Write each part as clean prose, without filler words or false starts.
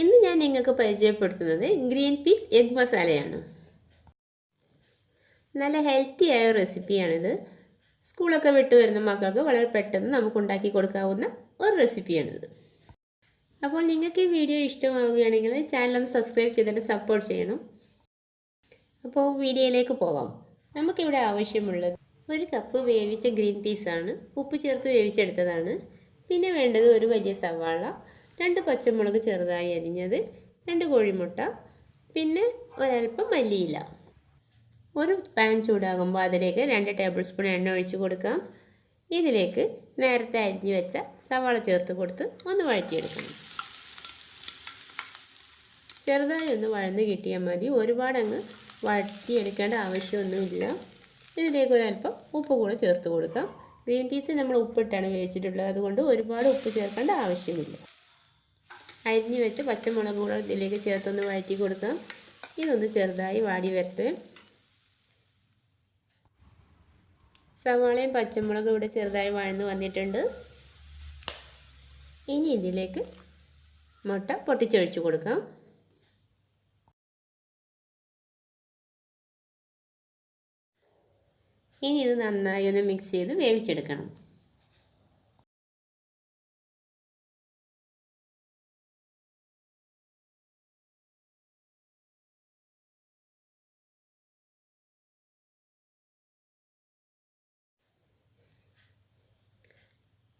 ഇന്ന് ഞാൻ നിങ്ങൾക്ക് പരിചയപ്പെടുത്തുന്നത് ഗ്രീൻ പീസ് എഗ് മസാലയാണ്. നല്ല ഹെൽത്തി ആയ റെസിപ്പിയാണിത്. സ്കൂളൊക്കെ വിട്ടു വരുന്ന മക്കൾക്ക് വളരെ പെട്ടെന്ന് നമുക്ക് ഉണ്ടാക്കി കൊടുക്കാവുന്ന ഒരു റെസിപ്പിയാണിത്. അപ്പോൾ നിങ്ങൾക്ക് ഈ വീഡിയോ ഇഷ്ടമാവുകയാണെങ്കിൽ ചാനൽ ഒന്ന് സബ്സ്ക്രൈബ് ചെയ്തിട്ട് സപ്പോർട്ട് ചെയ്യണം. അപ്പോൾ വീഡിയോയിലേക്ക് പോകാം. നമുക്കിവിടെ ആവശ്യമുള്ളത് 1 കപ്പ് വേവിച്ച ഗ്രീൻ പീസാണ്. ഉപ്പ് ചേർത്ത് വേവിച്ചെടുത്തതാണ്. പിന്നെ വേണ്ടത് ഒരു വലിയ സവാള, 2 പച്ചമുളക് ചെറുതായി അരിഞ്ഞത്, 2 കോഴിമുട്ട, പിന്നെ ഒരൽപ്പം മല്ലിയില. ഒരു പാൻ ചൂടാകുമ്പോൾ അതിലേക്ക് 2 ടേബിൾ സ്പൂൺ എണ്ണ ഒഴിച്ച് കൊടുക്കാം. ഇതിലേക്ക് നേരത്തെ അരിഞ്ഞു വെച്ച സവാള ചേർത്ത് കൊടുത്ത് ഒന്ന് വഴറ്റിയെടുക്കണം. ചെറുതായി ഒന്ന് വഴന്ന് കിട്ടിയാൽ മതി. ഒരുപാട് അങ്ങ് വഴറ്റിയെടുക്കേണ്ട ആവശ്യമൊന്നുമില്ല. ഇതിലേക്ക് ഒരൽപ്പം ഉപ്പ് കൂടെ ചേർത്ത് കൊടുക്കാം. ഗ്രീൻ പീസ് നമ്മൾ ഉപ്പിട്ടാണ് വേവിച്ചിട്ടുള്ളത്, അതുകൊണ്ട് ഒരുപാട് ഉപ്പ് ചേർക്കേണ്ട ആവശ്യമില്ല. അരിഞ്ഞു വെച്ച് പച്ചമുളക് കൂടെ ഇതിലേക്ക് ചേർത്തൊന്ന് വഴറ്റി കൊടുക്കാം. ഇതൊന്ന് ചെറുതായി വാടി വരട്ടെ. സവാളയും പച്ചമുളകും ഇവിടെ ചെറുതായി വഴന്ന് വന്നിട്ടുണ്ട്. ഇനി ഇതിലേക്ക് മുട്ട പൊട്ടിച്ചൊഴിച്ച് കൊടുക്കാം. ഇനി ഇത് നന്നായി ഒന്ന് മിക്സ് ചെയ്ത് വേവിച്ചെടുക്കണം.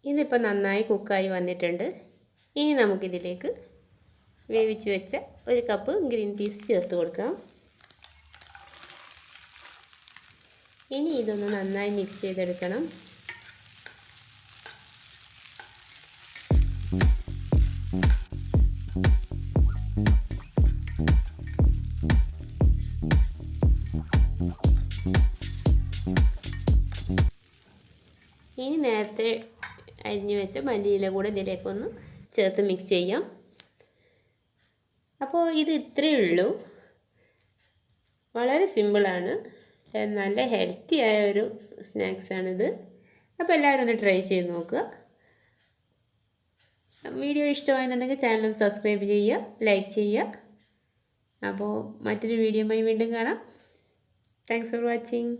ഇതിപ്പോൾ നന്നായി കുക്കായി വന്നിട്ടുണ്ട്. ഇനി നമുക്കിതിലേക്ക് വേവിച്ച് വെച്ച 1 കപ്പ് ഗ്രീൻ പീസ് ചേർത്ത് കൊടുക്കാം. ഇനി ഇതൊന്ന് നന്നായി മിക്സ് ചെയ്തെടുക്കണം. ഇനി നേരത്തെ അരിഞ്ഞു വെച്ച മല്ലിയില കൂടെ ഇതിലേക്കൊന്ന് ചേർത്ത് മിക്സ് ചെയ്യാം. അപ്പോൾ ഇത് ഇത്രയേ ഉള്ളൂ. വളരെ സിമ്പിളാണ്, നല്ല ഹെൽത്തി ആയ ഒരു സ്നാക്സാണിത്. അപ്പോൾ എല്ലാവരും ഒന്ന് ട്രൈ ചെയ്ത് നോക്കുക. വീഡിയോ ഇഷ്ടമായെന്നുണ്ടെങ്കിൽ ചാനൽ സബ്സ്ക്രൈബ് ചെയ്യുക, ലൈക്ക് ചെയ്യുക. അപ്പോൾ മറ്റൊരു വീഡിയോയുമായി വീണ്ടും കാണാം. Thanks for watching.